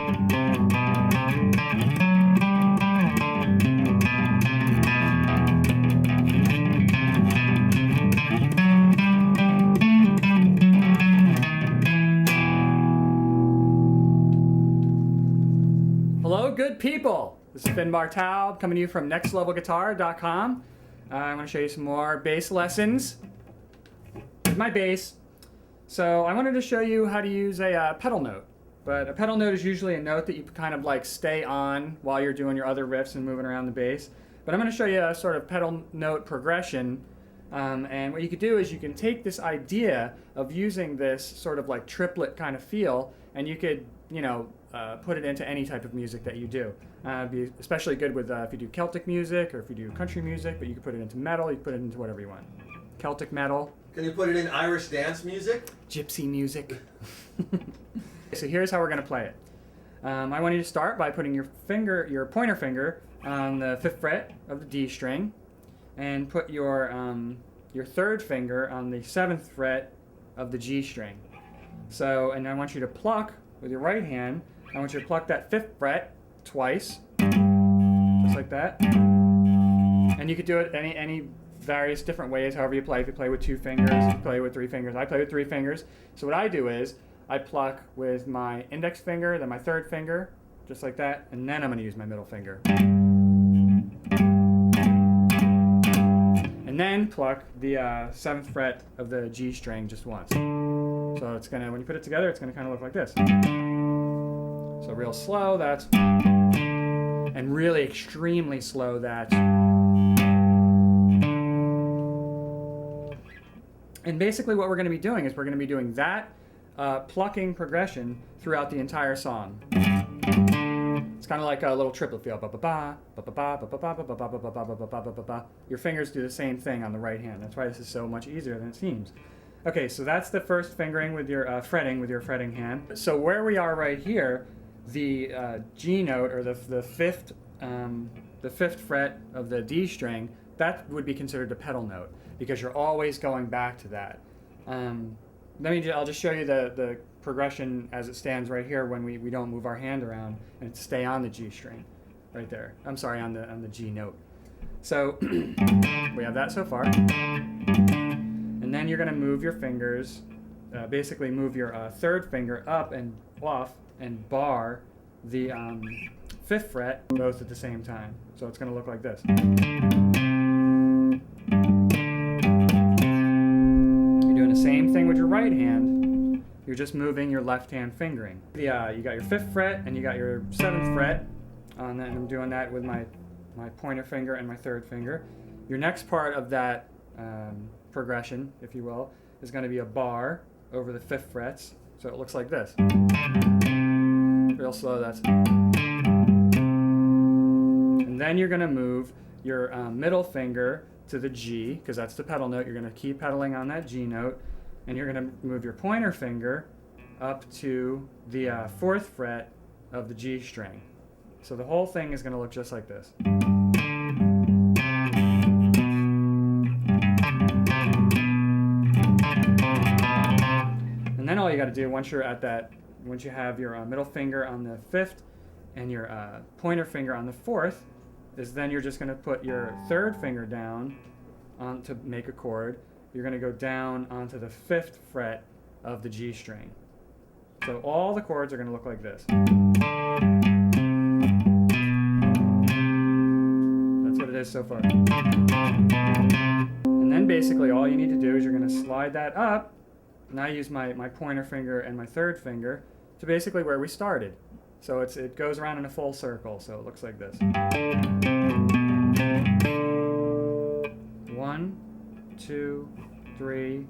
Hello, good people. This is Finn Bartaub coming to you from nextlevelguitar.com. I'm going to show you some more bass lessons with my bass. So I wanted to show you how to use a pedal note. But a pedal note is usually a note that you kind of like stay on while you're doing your other riffs and moving around the bass. But I'm going to show you a sort of pedal note progression. And what you could do is you can take this idea of using this sort of like triplet kind of feel, and you could, put it into any type of music that you do. It'd be especially good with if you do Celtic music or if you do country music, but you can put it into metal, you can put it into whatever you want. Celtic metal. Can you put it in Irish dance music? Gypsy music. So here's how we're going to play it. I want you to start by putting your pointer finger on the 5th fret of the D string, and put your third finger on the 7th fret of the G string. So, and I want you to pluck with your right hand. I want you to pluck that 5th fret twice, just like that. And you could do it any various different ways, however you play. If you play with 2 fingers, if you play with 3 fingers. I play with 3 fingers. So what I do is I pluck with my index finger, then my 3rd finger, just like that, and then I'm going to use my middle finger. And then pluck the 7th fret of the G string just once. So it's gonna, when you put it together, it's gonna kind of look like this. So real slow, that's, and really extremely slow, that's. And basically what we're gonna be doing is we're gonna be doing that plucking progression throughout the entire song. It's kind of like a little triplet feel. Your fingers do the same thing on the right hand. That's why this is so much easier than it seems. Okay, so that's the first fingering with your fretting with your fretting hand. So where we are right here, the G note, or the 5th fret of the D string, that would be considered a pedal note because you're always going back to that. I'll just show you the progression as it stands right here when we don't move our hand around and stay on the G string, right there. I'm sorry, on the G note. So we have that so far. And then you're going to move your fingers, basically move your 3rd finger up and off and bar the 5th fret both at the same time. So it's going to look like this. You're doing the same thing with your right hand. You're just moving your left hand fingering. You got your 5th fret and you got your 7th fret on that, and I'm doing that with my pointer finger and my 3rd finger. Your next part of that progression, if you will, is going to be a bar over the 5th frets. So it looks like this. Real slow, that's. And then you're going to move your middle finger to the G, because that's the pedal note. You're going to keep pedaling on that G note, and you're going to move your pointer finger up to the 4th fret of the G string. So the whole thing is going to look just like this. And then all you got to do once you have your middle finger on the 5th and your pointer finger on the 4th, is then you're just going to put your 3rd finger down to make a chord. You're going to go down onto the 5th fret of the G string. So all the chords are going to look like this. That's what it is so far. And then basically all you need to do is you're going to slide that up. And I use my pointer finger and my 3rd finger to basically where we started. So it goes around in a full circle, so it looks like this. 1, 2, 3,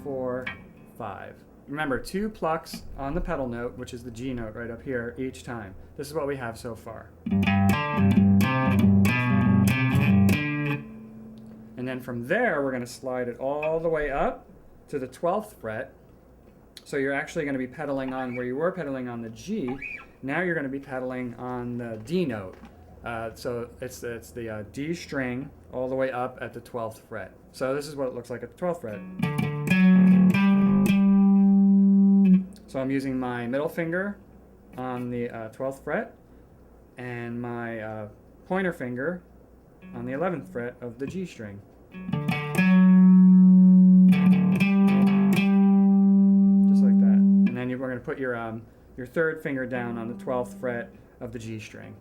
4, 5. Remember, 2 plucks on the pedal note, which is the G note right up here, each time. This is what we have so far. And then from there, we're going to slide it all the way up to the 12th fret. So you're actually going to be pedaling on where you were pedaling on the G. Now you're going to be pedaling on the D note. So it's the D string all the way up at the 12th fret. So this is what it looks like at the 12th fret. So I'm using my middle finger on the 12th fret, and my pointer finger on the 11th fret of the G string. Just like that. And then we're going to put your third finger down on the 12th fret of the G string.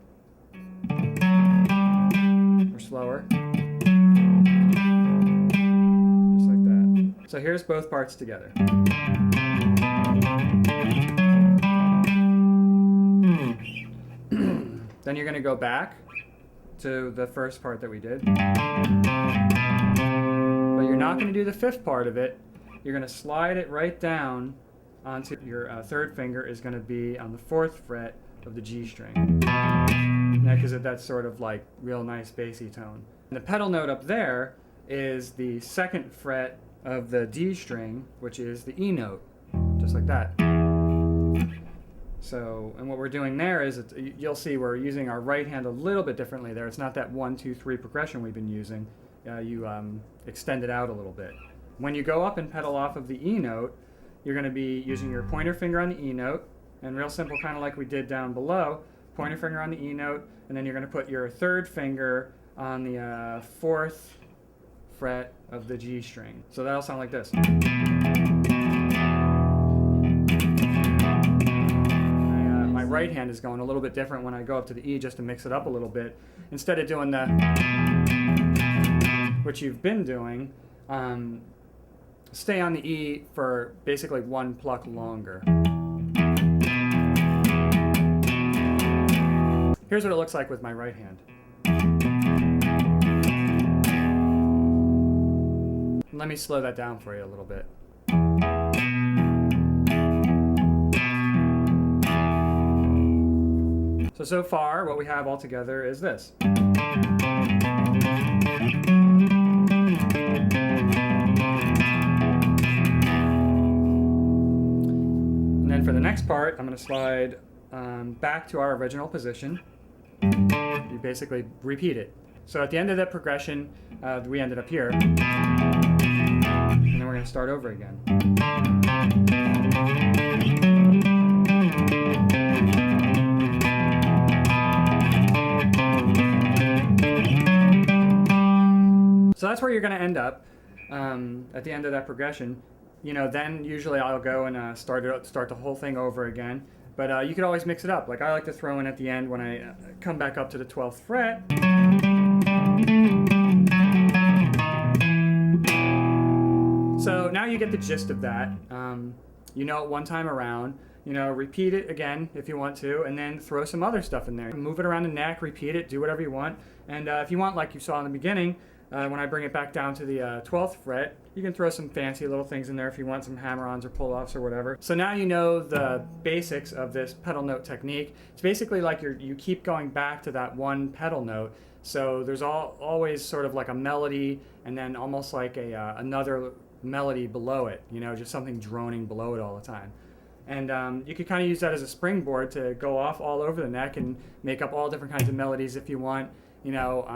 Or slower. Just like that. So here's both parts together. Then you're going to go back to the first part that we did. But you're not going to do the fifth part of it. You're going to slide it right down onto your third finger is going to be on the 4th fret of the G string. Because that's sort of like real nice bassy tone. And the pedal note up there is the 2nd fret of the D string, which is the E note, just like that. So, and what we're doing there is, you'll see we're using our right hand a little bit differently there. It's not that 1, 2, 3 progression we've been using. You extend it out a little bit. When you go up and pedal off of the E note, you're going to be using your pointer finger on the E note, and real simple, kind of like we did down below, pointer finger on the E note, and then you're going to put your third finger on the 4th fret of the G string. So that'll sound like this. My right hand is going a little bit different when I go up to the E just to mix it up a little bit. Instead of doing the, which you've been doing, stay on the E for basically one pluck longer. Here's what it looks like with my right hand. Let me slow that down for you a little bit. So far, what we have all together is this. And then for the next part, I'm going to slide back to our original position. You basically repeat it. So at the end of that progression, we ended up here. And then we're going to start over again. So that's where you're going to end up at the end of that progression. You know, then usually I'll go and start the whole thing over again. But you could always mix it up. Like I like to throw in at the end when I come back up to the 12th fret. So now you get the gist of that. You know it one time around. You know, repeat it again if you want to, and then throw some other stuff in there. Move it around the neck, repeat it, do whatever you want. And if you want, like you saw in the beginning, when I bring it back down to the 12th fret, you can throw some fancy little things in there if you want, some hammer-ons or pull-offs or whatever. So now you know the basics of this pedal note technique. It's basically like you keep going back to that one pedal note. So there's always sort of like a melody and then almost like another melody below it, you know, just something droning below it all the time. And you could kind of use that as a springboard to go off all over the neck and make up all different kinds of melodies if you want. You know,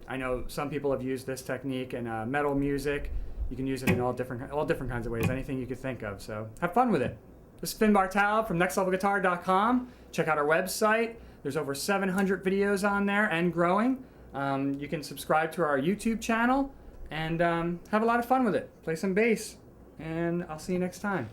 I know some people have used this technique in metal music. You can use it in all different kinds of ways, anything you could think of. So have fun with it. This is Finn Bartal from nextlevelguitar.com. Check out our website. There's over 700 videos on there and growing. You can subscribe to our YouTube channel and have a lot of fun with it. Play some bass, and I'll see you next time.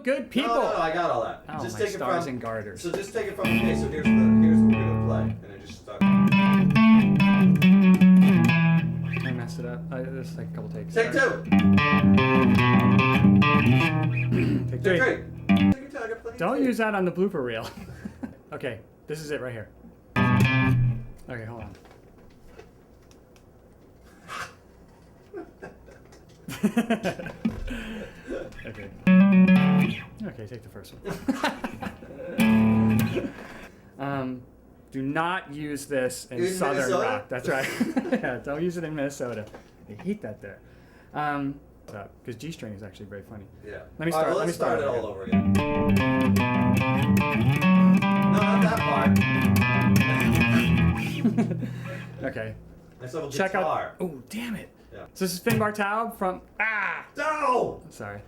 Good people. No, I got all that. Oh, just my take stars it from, and garters. So just take it from. Okay, so here's what we're gonna play, and I just start. I messed it up. This is like a couple takes. Take two. Take Take three. three. Take your time. I got plenty of Don't tape. use that on the blooper reel. Okay, this is it right here. Okay, hold on. Okay. Okay, take the first one. Do not use this in Southern Minnesota? rock. That's right. Yeah, don't use it in Minnesota. They hate that there. Because G string is actually very funny. Yeah. Let me All start. right, Let me let's start it start all over again. No, not that part. Okay. Let's have a Check guitar. out. Oh, damn it. Yeah. So this is Finn Bartaub from. No! Sorry.